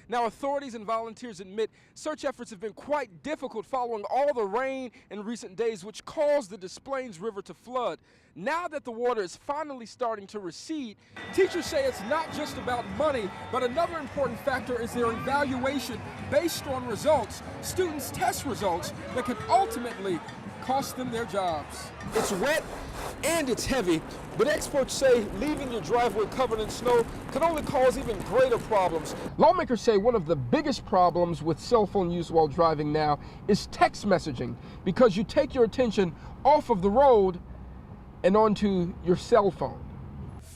Now, authorities and volunteers admit search efforts have been quite difficult following all the rain in recent days, which caused the Des Plaines River to flood. Now that the water is finally starting to recede, teachers say it's not just about money, but another important factor is their evaluation based on results, students' test results that can ultimately cost them their jobs. It's wet and it's heavy, but experts say leaving your driveway covered in snow could only cause even greater problems. Lawmakers say one of the biggest problems with cell phone use while driving now is text messaging, because you take your attention off of the road and onto your cell phone.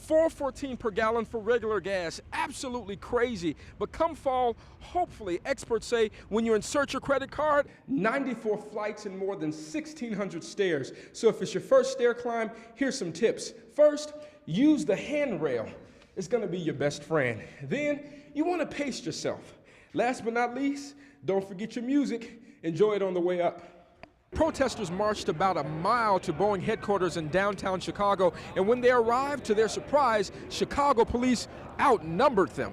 $4.14 per gallon for regular gas, absolutely crazy. But come fall, hopefully, experts say when you insert your credit card, 94 flights and more than 1,600 stairs. So if it's your first stair climb, here's some tips. First, use the handrail. It's gonna be your best friend. Then, you wanna pace yourself. Last but not least, don't forget your music. Enjoy it on the way up. Protesters marched about a mile to Boeing headquarters in downtown Chicago, and when they arrived, to their surprise, Chicago police outnumbered them.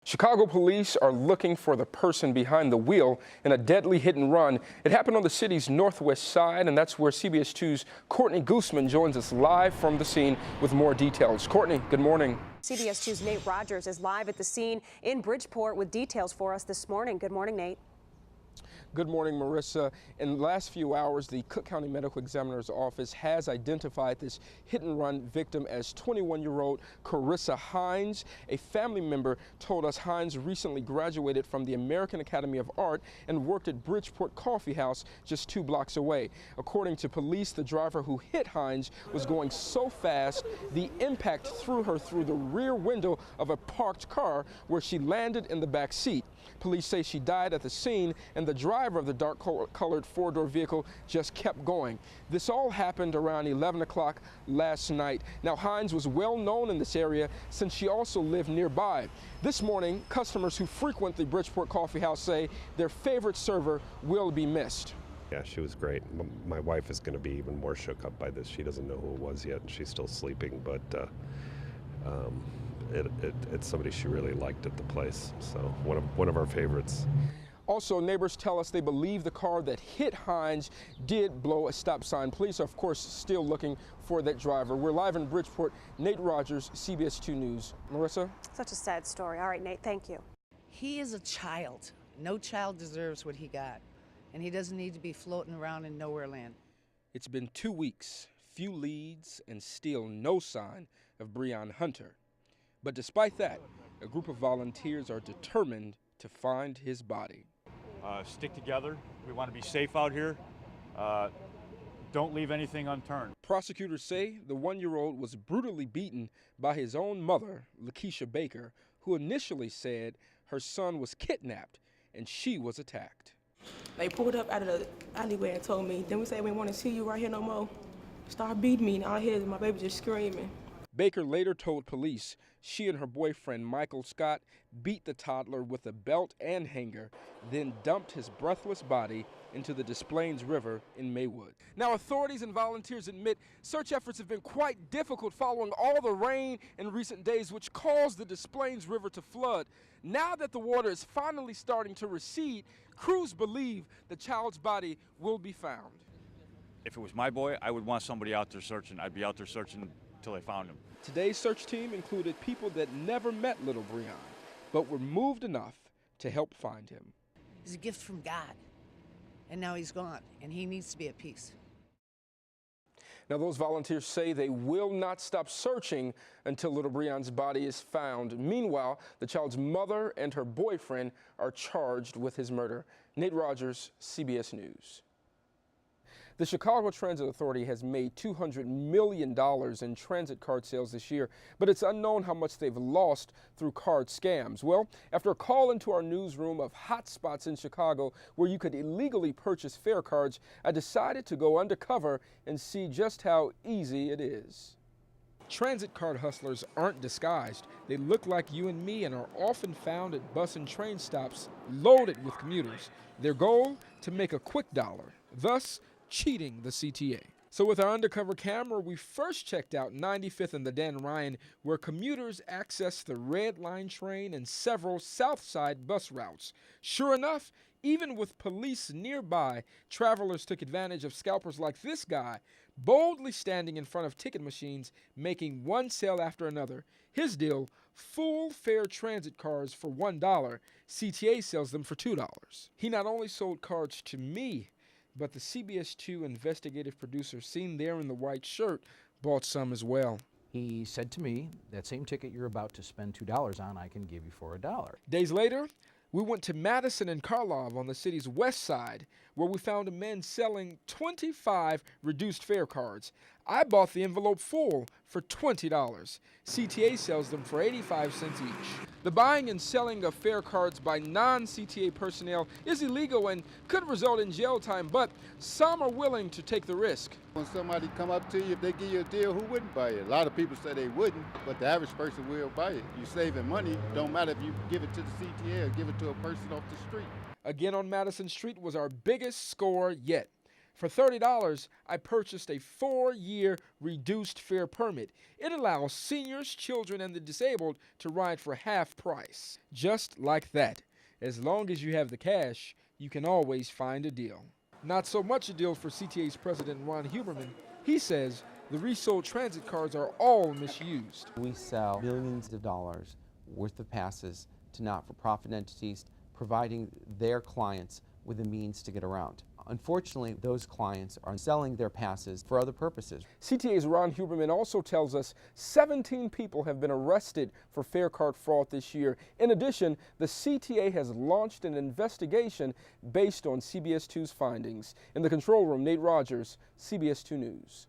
Chicago police are looking for the person behind the wheel in a deadly hit and run. It happened on the city's northwest side, and that's where CBS 2's Courtney Gooseman joins us live from the scene with more details. Courtney, good morning. CBS 2's Nate Rodgers is live at the scene in Bridgeport with details for us this morning. Good morning, Nate. Good morning, Marissa. In the last few hours, the Cook County Medical Examiner's Office has identified this hit-and-run victim as 21-year-old Carissa Hines. A family member told us Hines recently graduated from the American Academy of Art and worked at Bridgeport Coffee House just 2 blocks away. According to police, the driver who hit Hines was going so fast, the impact threw her through the rear window of a parked car, where she landed in the back seat. Police say she died at the scene, and the driver of the dark-colored 4-door vehicle just kept going. This all happened around 11 o'clock last night. Now, Hines was well known in this area since she also lived nearby. This morning, customers who frequent the Bridgeport Coffee House say their favorite server will be missed. Yeah, she was great. My wife is going to be even more shook up by this. She doesn't know who it was yet, and she's still sleeping, but it's somebody she really liked at the place, so one of our favorites. Also, neighbors tell us they believe the car that hit Hines did blow a stop sign. Police are, of course, still looking for that driver. We're live in Bridgeport. Nate Rodgers, CBS 2 News. Marissa? Such a sad story. All right, Nate, thank you. He is a child. No child deserves what he got, and he doesn't need to be floating around in nowhere land. It's been 2 weeks, few leads, and still no sign of Breon Hunter. But despite that, a group of volunteers are determined to find his body. Stick together. We want to be safe out here. Don't leave anything unturned. Prosecutors say the 1-year-old was brutally beaten by his own mother, Lakeisha Baker, who initially said her son was kidnapped and she was attacked. They pulled up out of the alleyway and told me, then we said, we want to see you right here no more. Start beating me, and all I hear is my baby just screaming. Baker later told police she and her boyfriend, Michael Scott, beat the toddler with a belt and hanger, then dumped his breathless body into the Des Plaines River in Maywood. Now, authorities and volunteers admit search efforts have been quite difficult following all the rain in recent days, which caused the Des Plaines River to flood. Now that the water is finally starting to recede, crews believe the child's body will be found. If it was my boy, I would want somebody out there searching. I'd be out there searching until they found him. Today's search team included people that never met little Breon, but were moved enough to help find him. He's a gift from God, and now he's gone, and he needs to be at peace. Now, those volunteers say they will not stop searching until little Breon's body is found. Meanwhile, the child's mother and her boyfriend are charged with his murder. Nate Rodgers, CBS News. The Chicago Transit Authority has made $200 million in transit card sales this year, but it's unknown how much they've lost through card scams. Well, after a call into our newsroom of hot spots in Chicago where you could illegally purchase fare cards, I decided to go undercover and see just how easy it is. Transit card hustlers aren't disguised. They look like you and me and are often found at bus and train stops loaded with commuters. Their goal? To make a quick dollar, thus cheating the CTA. So with our undercover camera, we first checked out 95th and the Dan Ryan, where commuters access the Red Line train and several South Side bus routes. Sure enough, even with police nearby, travelers took advantage of scalpers like this guy, boldly standing in front of ticket machines, making one sale after another. His deal, full fare transit cards for $1. CTA sells them for $2. He not only sold cards to me, but the CBS 2 investigative producer seen there in the white shirt bought some as well. He said to me, that same ticket you're about to spend $2 on, I can give you for $1. Days later, we went to Madison and Karlov on the city's west side, where we found a man selling 25 reduced fare cards. I bought the envelope full for $20. CTA sells them for 85 cents each. The buying and selling of fare cards by non-CTA personnel is illegal and could result in jail time, but some are willing to take the risk. When somebody come up to you, if they give you a deal, who wouldn't buy it? A lot of people say they wouldn't, but the average person will buy it. You're saving money. Don't matter if you give it to the CTA or give it to a person off the street. Again on Madison Street was our biggest score yet. For $30, I purchased a 4-year reduced fare permit. It allows seniors, children, and the disabled to ride for half price. Just like that. As long as you have the cash, you can always find a deal. Not so much a deal for CTA's president, Ron Huberman. He says the resold transit cards are all misused. We sell millions of dollars worth of passes to not-for-profit entities, providing their clients with a means to get around. Unfortunately, those clients are selling their passes for other purposes. CTA's Ron Huberman also tells us 17 people have been arrested for fare card fraud this year. In addition, the CTA has launched an investigation based on CBS 2's findings. In the control room, Nate Rodgers, CBS 2 News.